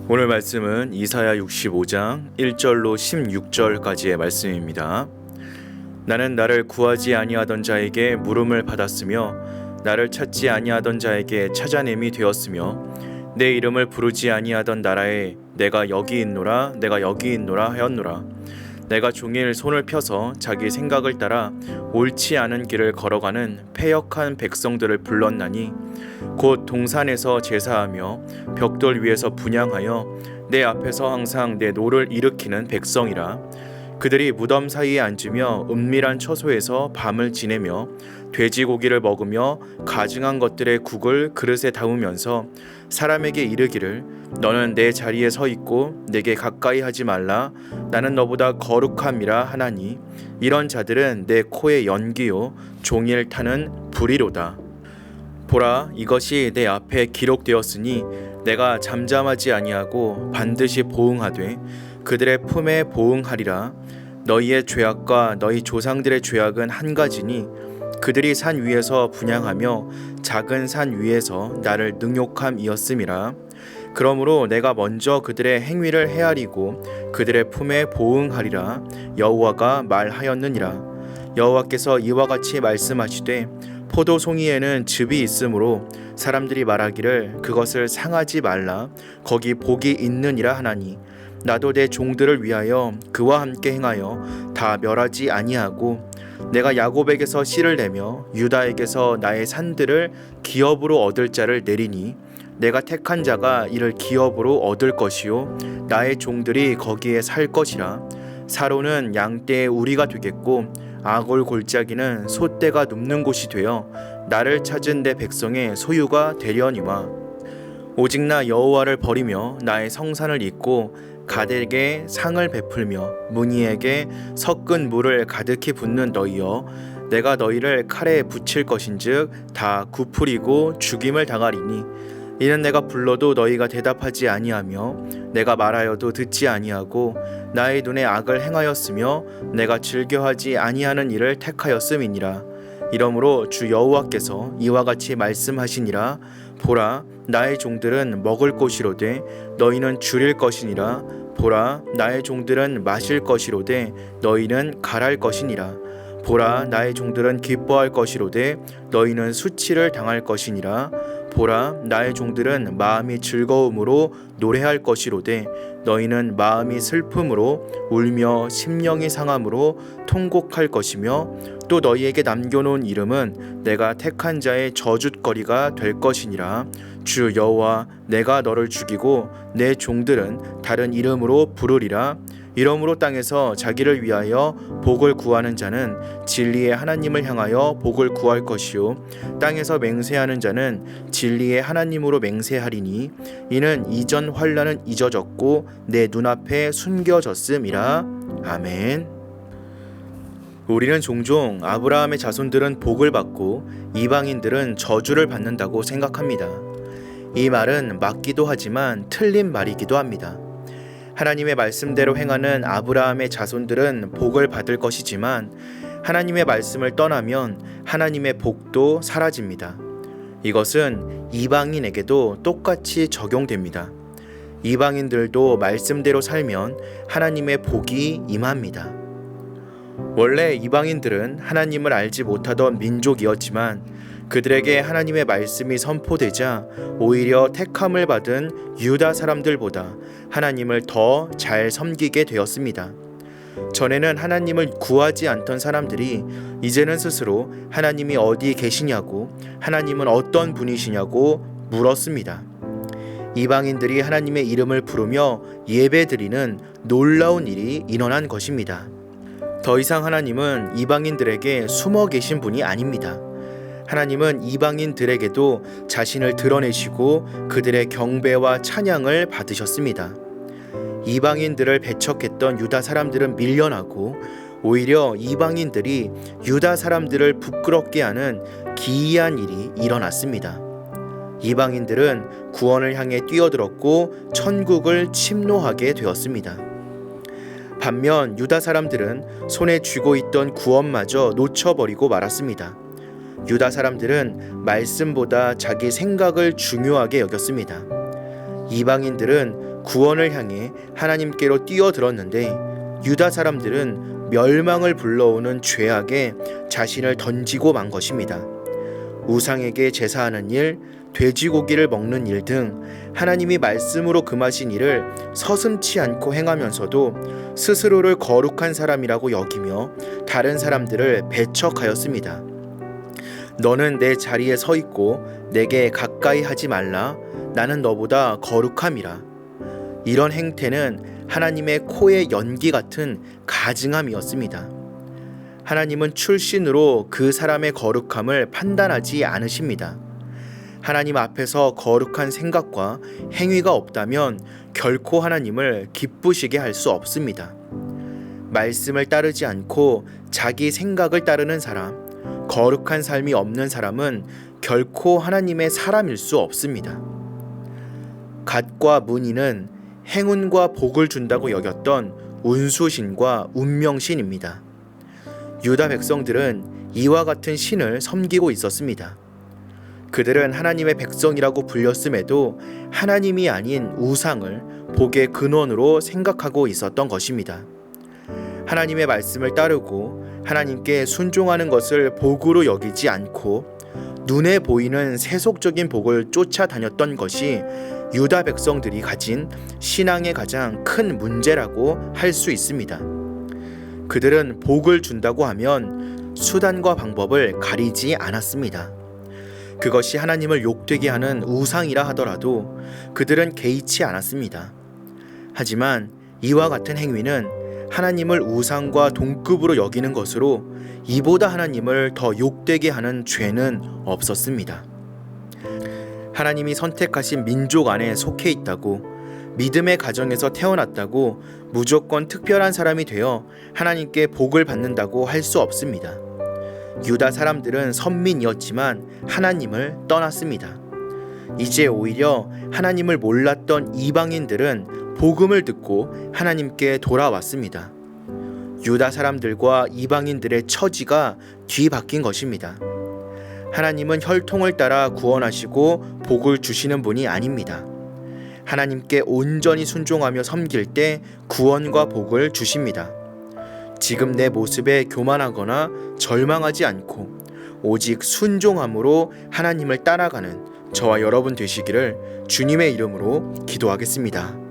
오늘 말씀은 이사야 65장 1절로 16절까지의 말씀입니다. 나는 나를 구하지 아니하던 자에게 물음을 받았으며 나를 찾지 아니하던 자에게 찾아냄이 되었으며 내 이름을 부르지 아니하던 나라에 내가 여기 있노라 내가 여기 있노라 하였노라. 내가 종일 손을 펴서 자기 생각을 따라 옳지 않은 길을 걸어가는 패역한 백성들을 불렀나니 곧 동산에서 제사하며 벽돌 위에서 분향하여 내 앞에서 항상 내 노를 일으키는 백성이라. 그들이 무덤 사이에 앉으며 은밀한 처소에서 밤을 지내며 돼지고기를 먹으며 가증한 것들의 국을 그릇에 담으면서 사람에게 이르기를 너는 내 자리에 서 있고 내게 가까이 하지 말라 나는 너보다 거룩함이라 하나니 이런 자들은 내 코의 연기요 종일 타는 불이로다. 보라, 이것이 내 앞에 기록되었으니 내가 잠잠하지 아니하고 반드시 보응하되 그들의 품에 보응하리라. 너희의 죄악과 너희 조상들의 죄악은 한 가지니 그들이 산 위에서 분향하며 작은 산 위에서 나를 능욕함이었음이라. 그러므로 내가 먼저 그들의 행위를 헤아리고 그들의 품에 보응하리라. 여호와가 말하였느니라. 여호와께서 이와 같이 말씀하시되 포도송이에는 즙이 있으므로 사람들이 말하기를 그것을 상하지 말라 거기 복이 있느니라 하나니 나도 내 종들을 위하여 그와 함께 행하여 다 멸하지 아니하고 내가 야곱에게서 씨를 내며 유다에게서 나의 산들을 기업으로 얻을 자를 내리니 내가 택한 자가 이를 기업으로 얻을 것이요 나의 종들이 거기에 살 것이라. 사로는 양떼의 우리가 되겠고 아골 골짜기는 소떼가 눕는 곳이 되어 나를 찾은 내 백성의 소유가 되려니와. 오직 나 여호와를 버리며 나의 성산을 잊고 가덱에 상을 베풀며 무니에게 섞은 물을 가득히 붓는 너희여 내가 너희를 칼에 붙일 것인즉 다 굽으리고 죽임을 당하리니 이는 내가 불러도 너희가 대답하지 아니하며 내가 말하여도 듣지 아니하고 나의 눈에 악을 행하였으며 내가 즐겨하지 아니하는 일을 택하였음이니라. 이러므로 주 여호와께서 이와 같이 말씀하시니라. 보라, 나의 종들은 먹을 것이로되 너희는 줄일 것이니라. 보라, 나의 종들은 마실 것이로되 너희는 갈할 것이니라. 보라, 나의 종들은 기뻐할 것이로되 너희는 수치를 당할 것이니라. 보라, 나의 종들은 마음이 즐거움으로 노래할 것이로되 너희는 마음이 슬픔으로 울며 심령이 상함으로 통곡할 것이며 또 너희에게 남겨놓은 이름은 내가 택한 자의 저주거리가 될 것이니라. 주 여호와, 내가 너를 죽이고 내 종들은 다른 이름으로 부르리라. 이러므로 땅에서 자기를 위하여 복을 구하는 자는 진리의 하나님을 향하여 복을 구할 것이요 땅에서 맹세하는 자는 진리의 하나님으로 맹세하리니 이는 이전 환난은 잊어졌고 내 눈앞에 숨겨졌음이라. 아멘. 우리는 종종 아브라함의 자손들은 복을 받고 이방인들은 저주를 받는다고 생각합니다. 이 말은 맞기도 하지만 틀린 말이기도 합니다. 하나님의 말씀대로 행하는 아브라함의 자손들은 복을 받을 것이지만 하나님의 말씀을 떠나면 하나님의 복도 사라집니다. 이것은 이방인에게도 똑같이 적용됩니다. 이방인들도 말씀대로 살면 하나님의 복이 임합니다. 원래 이방인들은 하나님을 알지 못하던 민족이었지만 그들에게 하나님의 말씀이 선포되자 오히려 택함을 받은 유다 사람들보다 하나님을 더 잘 섬기게 되었습니다. 전에는 하나님을 구하지 않던 사람들이 이제는 스스로 하나님이 어디 계시냐고 하나님은 어떤 분이시냐고 물었습니다. 이방인들이 하나님의 이름을 부르며 예배드리는 놀라운 일이 일어난 것입니다. 더 이상 하나님은 이방인들에게 숨어 계신 분이 아닙니다. 하나님은 이방인들에게도 자신을 드러내시고 그들의 경배와 찬양을 받으셨습니다. 이방인들을 배척했던 유다 사람들은 밀려나고 오히려 이방인들이 유다 사람들을 부끄럽게 하는 기이한 일이 일어났습니다. 이방인들은 구원을 향해 뛰어들었고 천국을 침노하게 되었습니다. 반면 유다 사람들은 손에 쥐고 있던 구원마저 놓쳐버리고 말았습니다. 유다 사람들은 말씀보다 자기 생각을 중요하게 여겼습니다. 이방인들은 구원을 향해 하나님께로 뛰어들었는데 유다 사람들은 멸망을 불러오는 죄악에 자신을 던지고 만 것입니다. 우상에게 제사하는 일, 돼지고기를 먹는 일 등 하나님이 말씀으로 금하신 일을 서슴지 않고 행하면서도 스스로를 거룩한 사람이라고 여기며 다른 사람들을 배척하였습니다. 너는 내 자리에 서 있고 내게 가까이 하지 말라. 나는 너보다 거룩함이라. 이런 행태는 하나님의 코에 연기 같은 가증함이었습니다. 하나님은 출신으로 그 사람의 거룩함을 판단하지 않으십니다. 하나님 앞에서 거룩한 생각과 행위가 없다면 결코 하나님을 기쁘시게 할 수 없습니다. 말씀을 따르지 않고 자기 생각을 따르는 사람, 거룩한 삶이 없는 사람은 결코 하나님의 사람일 수 없습니다. 갓과 문이는 행운과 복을 준다고 여겼던 운수신과 운명신입니다. 유다 백성들은 이와 같은 신을 섬기고 있었습니다. 그들은 하나님의 백성이라고 불렸음에도 하나님이 아닌 우상을 복의 근원으로 생각하고 있었던 것입니다. 하나님의 말씀을 따르고 하나님께 순종하는 것을 복으로 여기지 않고 눈에 보이는 세속적인 복을 쫓아다녔던 것이 유다 백성들이 가진 신앙의 가장 큰 문제라고 할 수 있습니다. 그들은 복을 준다고 하면 수단과 방법을 가리지 않았습니다. 그것이 하나님을 욕되게 하는 우상이라 하더라도 그들은 개의치 않았습니다. 하지만 이와 같은 행위는 하나님을 우상과 동급으로 여기는 것으로 이보다 하나님을 더 욕되게 하는 죄는 없었습니다. 하나님이 선택하신 민족 안에 속해 있다고, 믿음의 가정에서 태어났다고 무조건 특별한 사람이 되어 하나님께 복을 받는다고 할 수 없습니다. 유다 사람들은 선민이었지만 하나님을 떠났습니다. 이제 오히려 하나님을 몰랐던 이방인들은 복음을 듣고 하나님께 돌아왔습니다. 유다 사람들과 이방인들의 처지가 뒤바뀐 것입니다. 하나님은 혈통을 따라 구원하시고 복을 주시는 분이 아닙니다. 하나님께 온전히 순종하며 섬길 때 구원과 복을 주십니다. 지금 내 모습에 교만하거나 절망하지 않고 오직 순종함으로 하나님을 따라가는 저와 여러분 되시기를 주님의 이름으로 기도하겠습니다.